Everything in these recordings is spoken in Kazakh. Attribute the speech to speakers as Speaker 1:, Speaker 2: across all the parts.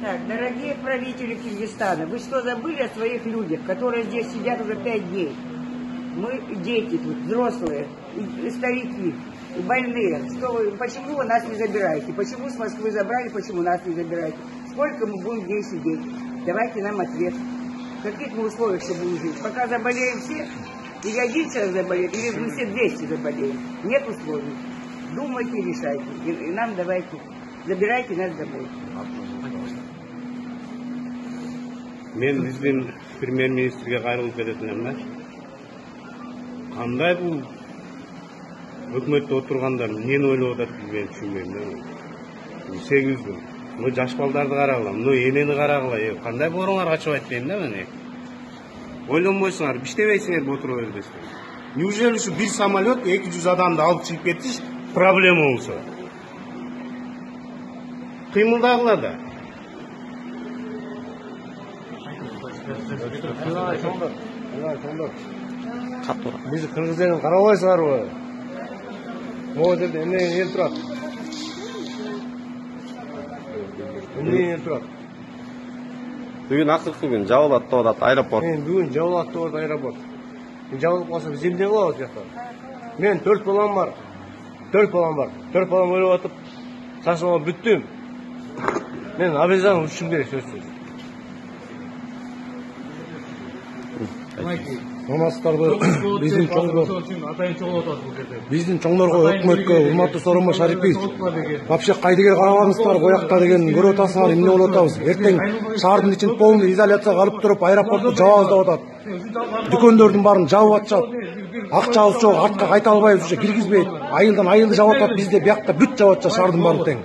Speaker 1: Так, дорогие правители Киргизстана, вы что забыли о своих людях, которые здесь сидят уже 5 дней? Мы дети тут, взрослые, и старики, и больные. Почему вы нас не забираете? Почему с Москвы забрали, почему нас не забираете? Сколько мы будем здесь сидеть? Давайте нам ответ. В каких мы условиях еще будем жить? Пока заболеем все, или один человек заболеет, или мы все 200 заболеем. Нет условий. Думайте и решайте. И нам давайте, забирайте нас домой.
Speaker 2: Мен биздин премьер-министрге кайрылып кететинем да. Кандай бул өкмөттө отургандар эмнени ойлоп атат мен түшүнбөйм да. 8 күн. Мына жаш балдарды карагыла, мына энени карагыла. Кандай бооруңар качыбайт дейм да мен. Ойлонбойсуңар, иштебейсиңер отуруп бересиңер. Неужели ушу бир самолет 200 адамды алып чыгып кетиш проблема болсо? Кыймылдагыла да.
Speaker 3: Биз кыргыз элин карабайсыңарбы? Могу жерде эмне турат? Эмне турат?
Speaker 4: Бүгүн акыркы күн жабылат деп атат аэропорт.
Speaker 3: Бүгүн жабылат деп атат аэропорт. Жабылып калса биз эмне кылабыз жакта? Мен 4 балам бар. 4 балам өлүп атып, сашыма бүттүм. Мен обязан учушум керек сөзсүз. Биздин чоңдорго өкмөткө урматтуу Сооронбай Шарипович вообще кайдыгер карабаңыздар боякта деген көрүп атасыңар эмне болуп атабыз. Эртең шаардын ичин полный изоляцияга алып туруп аэропортту жабабыз деп атат. Дүкөндөрдүн баарын жабып атышат. Акчабыз жок, артка кайта албайбыз, ушу киргизбейт. Айылдан айылды жабып атат, бизде биякта бүт жабып атышат шаардын баарын тең.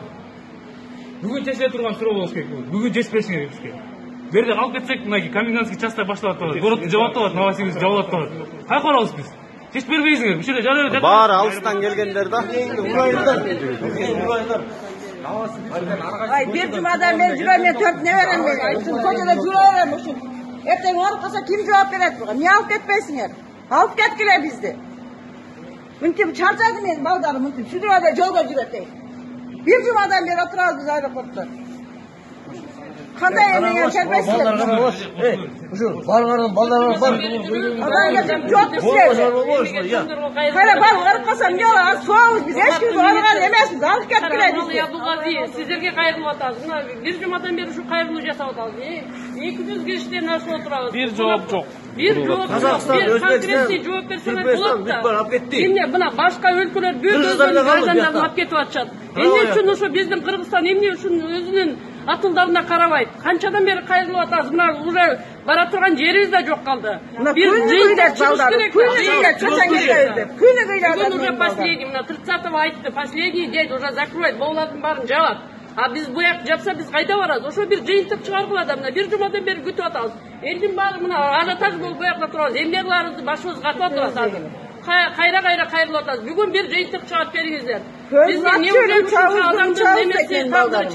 Speaker 5: Бүгүн чечиле турган суроо болуш керек. Бүгүн чечпешиңер бизге. Берде алып кетсек, мына комендантский частта башталат атат. Городду жабат атат, Новосибирск жабылат атат. Кай карабыз биз? Чечип бербейсиңер. Ушул жерде жара.
Speaker 4: Баары алыстан келгендер да.
Speaker 1: Ay bir cumadan beri cüremeye 4 ne verem ben? Ay şu kocada cüreyerem uşun. Erten varıp kalsa kim cevap verir buna? Niye alıp ketmeysinler? Alıp ketkiler bizde. Mümkün çarçadı mıyız baldarı mümkün? Şu durada yolda cüreteyim. Bir cumadan beri oturarız biz aeroportta. Kanday yemeğe çelmezsinler.
Speaker 3: Uşun balgarın baldarlar var.
Speaker 1: Adam getirip çok ister. Kara bal varıp kalsa niye olur? Soğuz biz. Hiç kimse balgar yemezsiniz. Alıp ketkiler bizde.
Speaker 6: Sizlerge kayırılıp atağız. Bir cumadan beri şu kayırılığı жасап atağız. 200 kişiden aşağı oturağız.
Speaker 5: Bir cevap çok.
Speaker 6: Bir cevap çok. Bir konkretli cevap verseler bulat da. Emne buna başka ülkeler büyük özünün gazanlarını alıp ketip atışat. Emne üçün uşu bizden Kırgızstan emne üçün özünün atıldarına karabayt. Kançadan beri kayırılıp atağız. Buna уже bara turgan жерimiz de жоқ kaldı.
Speaker 1: Bir kuyla çaldı. Kuyla çöçen geçerdi. Kuyla
Speaker 6: Бүгін уже последний, мына 30-го айтты, последний день уже закроет, балалардың барын жабат. А біз бұяқ жапса біз қайда барамыз? Ошо бір жиынтық шығарғылады, мына бір жұмадан бері күтіп атабыз. Елдің бары мына ажиотаж болып бұяқта тұрамыз. Емнелерімізді башымыз қатып атабыз азыр. Қайра қайрылып атабыз. Бүгін бір жиынтық шығарып беріңіздер. Бізге не үшін адамдың немесе тағдыры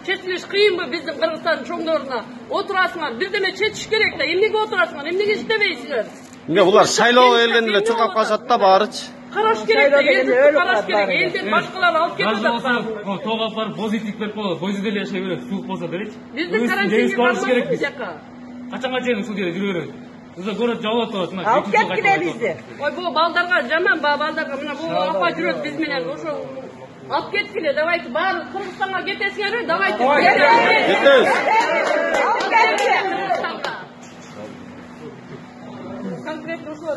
Speaker 6: чечилиш қиын бі біздің Қырғызстанның чоңдорына? Отырасыңар, бірдеме чечиш керек та. Емнеге отырасыңар, емнеге іштебейсіңер?
Speaker 4: Эмне булар шайлоого келгенде эле чуркап калышат да баарычы.
Speaker 6: Караш керек да, елді караш керек. Елден башкалар алып кетип атат.
Speaker 5: Тоого барып позитив берип коелу, бойзуд эле жашай берет, суук болсо делечи.
Speaker 6: Биздин карантинге барыш керек биз.
Speaker 5: Качанга чейин ушул жерде жүрө беребиз. Уже город жабылып атат, мына.
Speaker 1: Алып кеткиле бизди.
Speaker 6: Ой, бу балдарга жаман, балдарга мына бу апа жүрөт биз менен ошо алып кеткиле, давайте баары Кыргызстанга кетесиңерби? Давайте.
Speaker 4: Кетебиз.
Speaker 1: Алып кеткиле.
Speaker 6: Конкретно ошо.